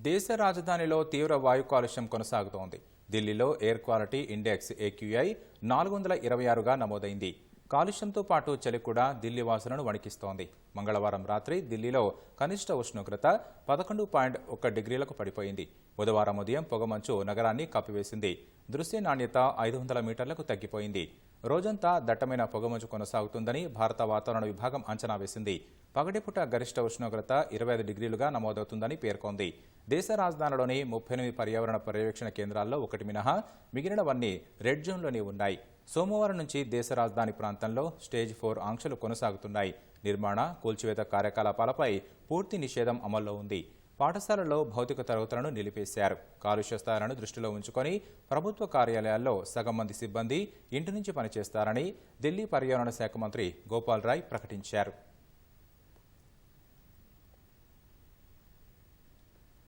దేశ రాజధానిలో తీవ్ర వాయు కాలుష్యం కొనసాగుతోంది. ఢిల్లీలో ఎయిర్ క్వాలిటీ ఇండెక్స్ AQI 426గా నమోదైంది. కాలుష్యంతో పాటు చలి కూడా ఢిల్లీ వాసులను వణికిస్తోంది. మంగళవారం రాత్రి ఢిల్లీలో కనిష్ట ఉష్ణోగ్రత 11.1 డిగ్రీలకు పడిపోయింది. బుధవారం ఉదయం పొగమంచు నగరాన్ని కప్పివేసింది. దృశ్య నాణ్యత 500 మీటర్లకు తగ్గిపోయింది. రోజంతా దట్టమైన పొగమంచు కొనసాగుతుందని భారత వాతావరణ విభాగం అంచనా వేసింది. పగటిపూట గరిష్ట ఉష్ణోగ్రత 25 డిగ్రీలుగా నమోదవుతుందని పేర్కొంది. దేశ రాజధానిలోని 38 పర్యావరణ పర్యవేక్షణ కేంద్రాల్లో ఒకటి మినహా మిగిలినవన్నీ రెడ్ జోన్లోనే ఉన్నాయి. సోమవారం నుంచి దేశ రాజధాని ప్రాంతంలో స్టేజ్ 4 ఆంక్షలు కొనసాగుతున్నాయి. నిర్మాణ, కూల్చివేత కార్యకలాపాలపై పూర్తి నిషేధం అమల్లో ఉంది. పాఠశాలల్లో భౌతిక తరగతులను నిలిపేశారు. కాలుష్య స్థాయిలను దృష్టిలో ఉంచుకొని ప్రభుత్వ కార్యాలయాల్లో సగం మంది సిబ్బంది ఇంటి నుంచి పనిచేస్తారని ఢిల్లీ పర్యావరణ శాఖ మంత్రి గోపాల్ రాయ్ ప్రకటించారు.